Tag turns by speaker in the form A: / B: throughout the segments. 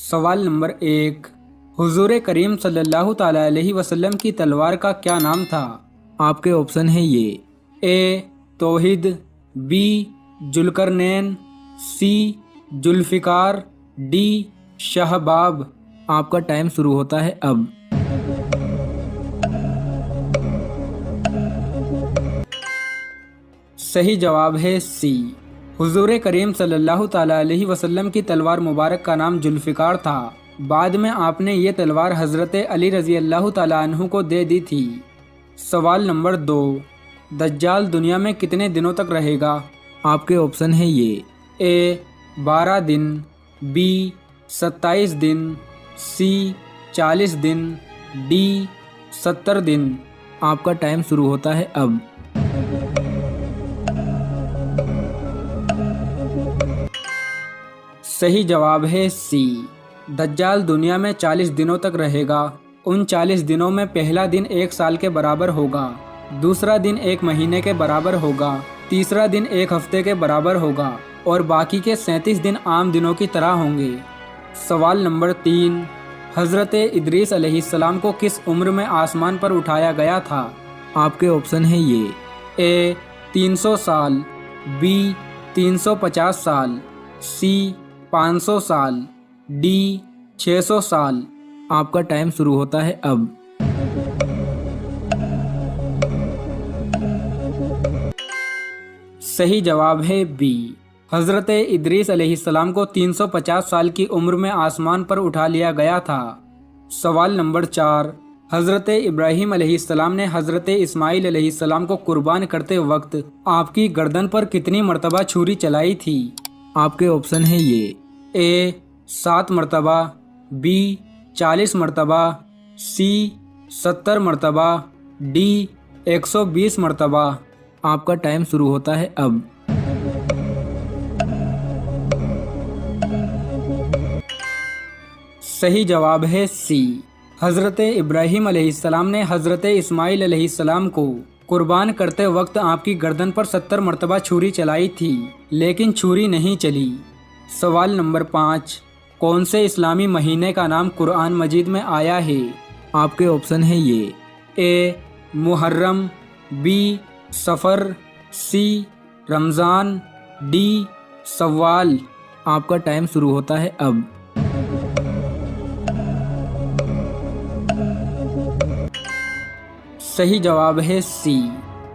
A: सवाल नंबर 1। हुजूर करीम सल्लल्लाहु ताला अलैहि वसल्लम की तलवार का क्या नाम था? आपके ऑप्शन है ये। ए तौहीद, बी जुल्करनैन, सी जुल्फ़िकार, डी शहबाब। आपका टाइम शुरू होता है अब। सही जवाब है सी। हुजूर करीम सल्लल्लाहु ताला अलैहि वसल्लम की तलवार मुबारक का नाम जुल्फ़िकार था। बाद में आपने ये तलवार हज़रत अली रज़ी अल्लाह ताला अन्हु को दे दी थी। सवाल नंबर 2। दज्जाल दुनिया में कितने दिनों तक रहेगा? आपके ऑप्शन है ये। ए 12 दिन, बी 27 दिन, सी 40 दिन, डी 70 दिन। आपका टाइम शुरू होता है अब। सही जवाब है सी। दज्जाल दुनिया में 40 दिनों तक रहेगा। उन 40 दिनों में पहला दिन 1 साल के बराबर होगा, दूसरा दिन 1 महीने के बराबर होगा, तीसरा दिन 1 हफ्ते के बराबर होगा और बाकी के 37 दिन आम दिनों की तरह होंगे। सवाल नंबर 3। हज़रत इदरीस अलैहिस्सलाम को किस उम्र में आसमान पर उठाया गया था? आपके ऑप्शन है ये। ए 300 साल, बी 350 साल, सी 500 साल, डी 600 साल। आपका टाइम शुरू होता है अब। सही जवाब है बी। हज़रत इदरीस अलैहिस्सलाम को 350 साल की उम्र में आसमान पर उठा लिया गया था। सवाल नंबर 4। हज़रत इब्राहीम अलैहिस्सलाम ने हज़रत इस्माइल अलैहिस्सलाम को कुर्बान करते वक्त आपकी गर्दन पर कितनी मरतबा छुरी चलाई थी? आपके ऑप्शन है ये। ए 7 मरतबा, बी 40 मरतबा, सी 70 मरतबा, डी 120 मरतबा। आपका टाइम शुरू होता है अब। सही जवाब है सी। हज़रत इब्राहीम अलैहिस्सलाम ने हज़रत इस्माइल अलैहिस्सलाम को कुर्बान करते वक्त आपकी गर्दन पर 70 मरतबा छुरी चलाई थी, लेकिन छुरी नहीं चली। सवाल नंबर 5। कौन से इस्लामी महीने का नाम कुरान मजीद में आया है? आपके ऑप्शन है ये। ए मुहर्रम, बी सफ़र, सी रमज़ान, डी सव्वाल। आपका टाइम शुरू होता है अब। सही जवाब है सी।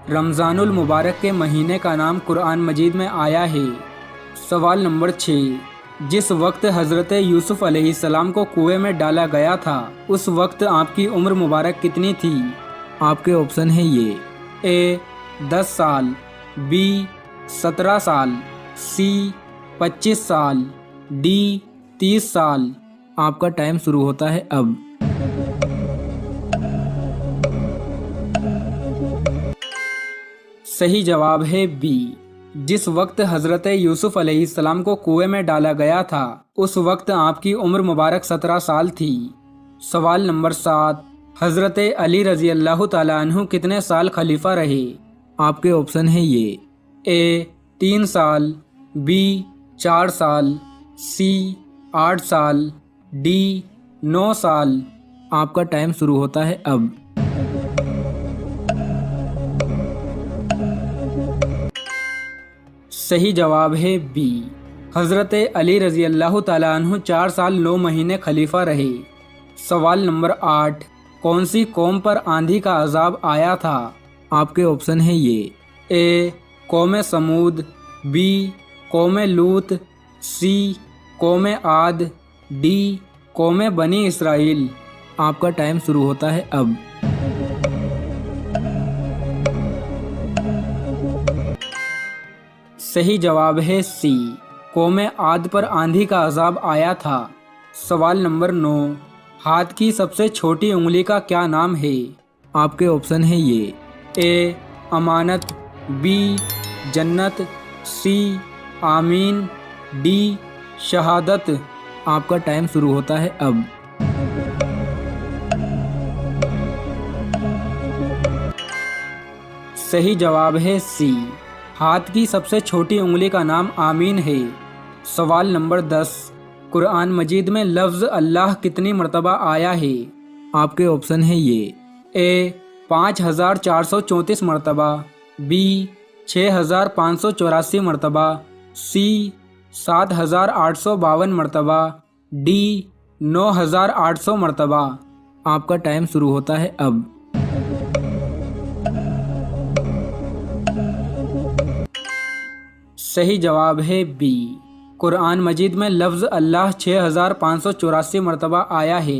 A: रमज़ानुल मुबारक के महीने का नाम कुरान मजीद में आया है। सवाल नंबर 6। जिस वक्त हज़रत यूसुफ अलैहिस्सलाम को कुएं में डाला गया था, उस वक्त आपकी उम्र मुबारक कितनी थी? आपके ऑप्शन है ये। ए 10 साल, बी 17 साल, सी 25 साल, डी 30 साल। आपका टाइम शुरू होता है अब। सही जवाब है बी। जिस वक्त हज़रत यूसुफ अलैहिस्सलाम को कुएं में डाला गया था, उस वक्त आपकी उम्र मुबारक 17 साल थी। सवाल नंबर 7। हज़रत अली रज़ी अल्लाह ताला अन्हु कितने साल खलीफा रहे? आपके ऑप्शन है ये। ए 3 साल, बी 4 साल, सी 8 साल, डी 9 साल। आपका टाइम शुरू होता है अब। सही जवाब है बी। हज़रत अली रज़ी अल्लाह ताला अन्हु 4 साल 9 महीने खलीफा रहे। सवाल नंबर 8। कौन सी कौम पर आंधी का अजाब आया था? आपके ऑप्शन है ये। ए कौम समूद, बी कौम लूत, सी कौम आद, डी कौम बनी इसराइल। आपका टाइम शुरू होता है अब। सही जवाब है सी। कौम आद पर आंधी का अजाब आया था। सवाल नंबर 9। हाथ की सबसे छोटी उंगली का क्या नाम है? आपके ऑप्शन है ये। ए अमानत, बी जन्नत, सी आमीन, डी शहादत। आपका टाइम शुरू होता है अब। सही जवाब है सी। हाथ की सबसे छोटी उंगली का नाम आमीन है। सवाल नंबर 10। कुरान मजीद में लफ्ज़ अल्लाह कितनी मरतबा आया है? आपके ऑप्शन है ये: ए 5434 मरतबा, बी 6584 मरतबा, सी 7852 मरतबा, डी 9800 मरतबा। आपका टाइम शुरू होता है अब। सही जवाब है बी। कुरान मजीद में लफ्ज़ अल्लाह 6584 मरतबा आया है।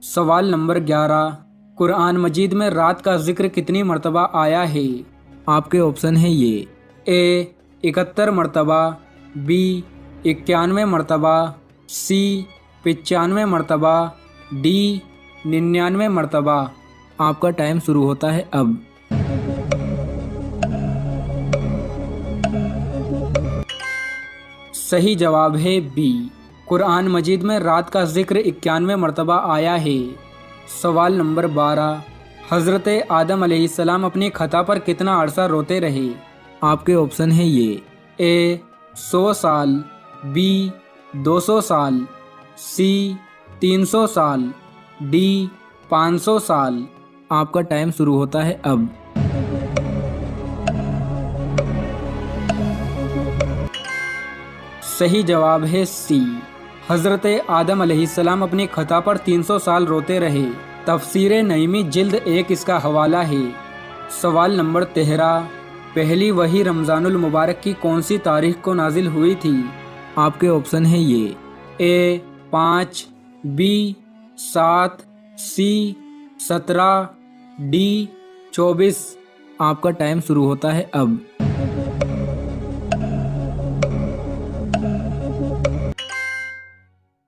A: सवाल नंबर 11, कुरान मजीद में रात का जिक्र कितनी मरतबा आया है? आपके ऑप्शन है ये: ए 71 मरतबा, बी 91 मरतबा, सी 95 मरतबा, डी 99 मरतबा। आपका टाइम शुरू होता है अब। सही जवाब है बी। कुरान मजीद में रात का जिक्र 91 मरतबा आया है। सवाल नंबर 12, हज़रत आदम अलैहिस्सलाम अपनी खता पर कितना अरसा रोते रहे? आपके ऑप्शन है ये: ए 100 साल, बी 200 साल, सी 300 साल, डी 500 साल। आपका टाइम शुरू होता है अब। सही जवाब है सी। हज़रत आदम अलैहिस्सलाम अपनी खता पर 300 साल रोते रहे। तफसीर नईमी जिल्द 1 इसका हवाला है। सवाल नंबर 13, पहली वही रमज़ानुल मुबारक की कौन सी तारीख को नाजिल हुई थी? आपके ऑप्शन है ये: ए 5, बी 7, सी 17, डी 24। आपका टाइम शुरू होता है अब।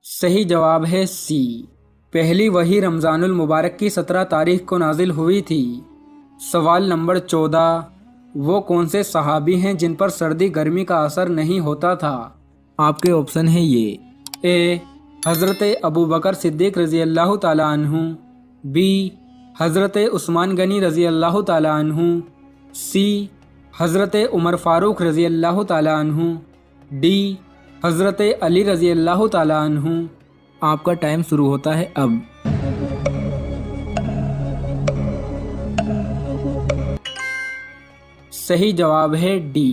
A: सही जवाब है सी। पहली वही रमज़ानुल मुबारक की 17 तारीख को नाजिल हुई थी। सवाल नंबर 14, वो कौन से सहाबी हैं जिन पर सर्दी गर्मी का असर नहीं होता था? आपके ऑप्शन है ये: ए हज़रत अबू बकर सिद्दीक़ रज़ी अल्लाह ताला अन्हु, बी हज़रत उस्मान गनी रज़ी अल्लाह ताला अन्हु, सी हज़रत उमर फ़ारूक रज़ी अल्लाह ताला अन्हु, डी हज़रत अली रज़ी अल्लाह ताला अन्हु। आपका टाइम शुरू होता है अब। सही जवाब है डी।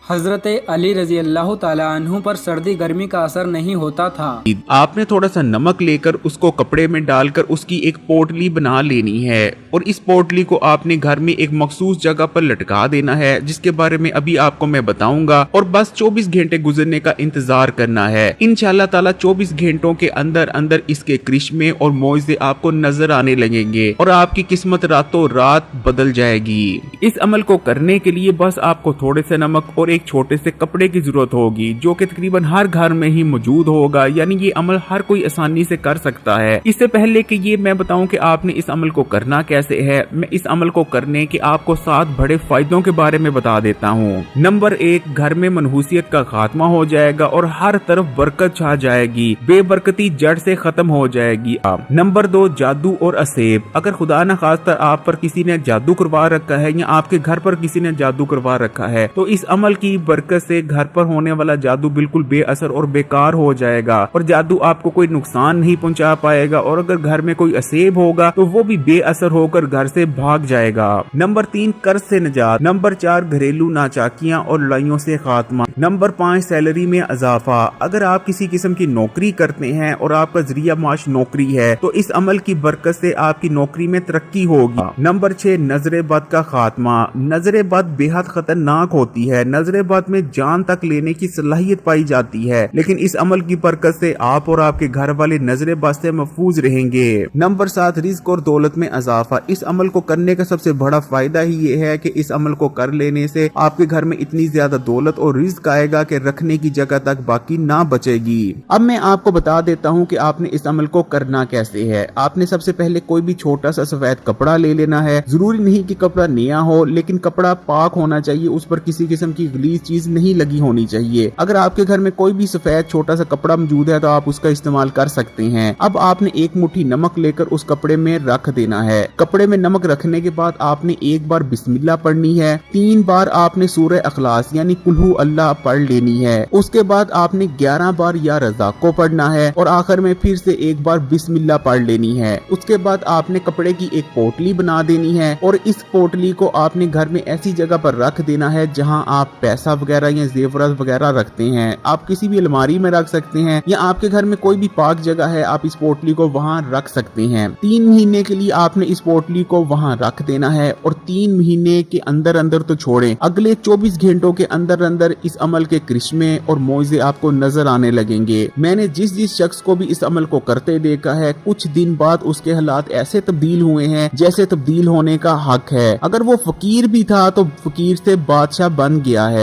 A: हज़रत अली रज़ी अल्लाह ताला अन्हु पर सर्दी गर्मी का असर नहीं होता था।
B: आपने थोड़ा सा नमक लेकर उसको कपड़े में डालकर उसकी एक पोटली बना लेनी है और इस पोटली को आपने घर में एक मखसूस जगह पर लटका देना है, जिसके बारे में अभी आपको मैं बताऊंगा। और बस 24 घंटे गुजरने का इंतजार करना है। इंशाअल्लाह ताला 24 घंटों के अंदर अंदर इसके करिश्मे और मौजे आपको नजर आने लगेंगे और आपकी किस्मत रातों रात बदल जाएगी। इस अमल को करने के लिए बस आपको थोड़े से नमक और एक छोटे से कपड़े की जरूरत होगी, जो कि तकरीबन हर घर में ही मौजूद होगा। यानी ये अमल हर कोई आसानी से कर सकता है। इससे पहले कि ये मैं बताऊं कि आपने इस अमल को करना कैसे है, मैं इस अमल को करने के आपको 7 बड़े फायदों के बारे में बता देता हूँ। नंबर 1, घर में मनहूसियत का खात्मा हो जाएगा और हर तरफ बरकत छा जाएगी, बेबरकती जड़ से खत्म हो जाएगी। नंबर 2, जादू और असेब। अगर खुदा न खास्ता आप पर किसी ने जादू करवा रखा है या आपके घर पर किसी ने जादू करवा रखा है, तो इस अमल की बरकत से घर पर होने वाला जादू बिल्कुल बेअसर और बेकार हो जाएगा और जादू आपको कोई नुकसान नहीं पहुंचा पाएगा। और अगर घर में कोई असेब होगा तो वो भी बेअसर होकर घर से भाग जाएगा। नंबर 3, कर्ज से निजात। नंबर 4, घरेलू नाचाकियां और लड़ाइयों से खात्मा। नंबर 5, सैलरी में इजाफा। अगर आप किसी किस्म की नौकरी करते हैं और आपका जरिया माश नौकरी है तो इस अमल की बरकत से आपकी नौकरी में तरक्की होगी। नंबर 6, नजरे बद का खात्मा। नजरे बद बेहद खतरनाक होती है। नजरे बद में जान तक लेने की सलाहियत पाई जाती है, लेकिन इस अमल की बरकत से आप और आपके घर वाले नजरे बद से महफूज रहेंगे। नंबर 7, रिज्क और दौलत में इजाफा। इस अमल को करने का सबसे बड़ा फायदा ही ये है कि इस अमल को कर लेने से आपके घर में इतनी ज्यादा दौलत और रिज्क आएगा कि रखने की जगह तक बाकी ना बचेगी। अब मैं आपको बता देता हूँ कि आपने इस अमल को करना कैसे है। आपने सबसे पहले कोई भी छोटा सा सफेद कपड़ा ले लेना है। जरूरी नहीं कि कपड़ा नया हो, लेकिन कपड़ा पाक होना चाहिए, उस पर किसी किस्म की गलीज चीज नहीं लगी होनी चाहिए। अगर आपके घर में कोई भी सफेद छोटा सा कपड़ा मौजूद है तो आप उसका इस्तेमाल कर सकते हैं। अब आपने एक मुट्ठी नमक लेकर उस कपड़े में रख देना है। कपड़े में नमक रखने के बाद आपने एक बार बिस्मिल्लाह पढ़नी है, 3 बार आपने सूरह अखलास यानी कुल्हू अल्लाह पढ़ लेनी है। उसके बाद आपने 11 बार या रज़ाक को पढ़ना है और आखिर में फिर से एक बार बिस्मिल्लाह पढ़ लेनी है। उसके बाद आपने कपड़े की एक पोटली बना देनी है और इस पोटली को आपने घर में ऐसी जगह पर रख देना है जहां आप पैसा वगैरह या जेवरात वगैरह रखते हैं। आप किसी भी अलमारी में रख सकते हैं या आपके घर में कोई भी पाक जगह है आप इस पोटली को वहां रख सकते हैं। 3 महीने के लिए आपने इस पोटली को वहां रख देना है और 3 महीने के अंदर अंदर तो छोड़ें, अगले 24 घंटों के अंदर अंदर इस अमल के करिश्मे और मौजे आपको नजर आने लगेंगे। मैंने जिस शख्स को भी इस अमल को करते देखा है, कुछ दिन बाद उसके हालात ऐसे तब्दील हुए हैं जैसे तब्दील होने का हक है। अगर वो फकीर भी था तो फकीर से बादशाह बन गया है।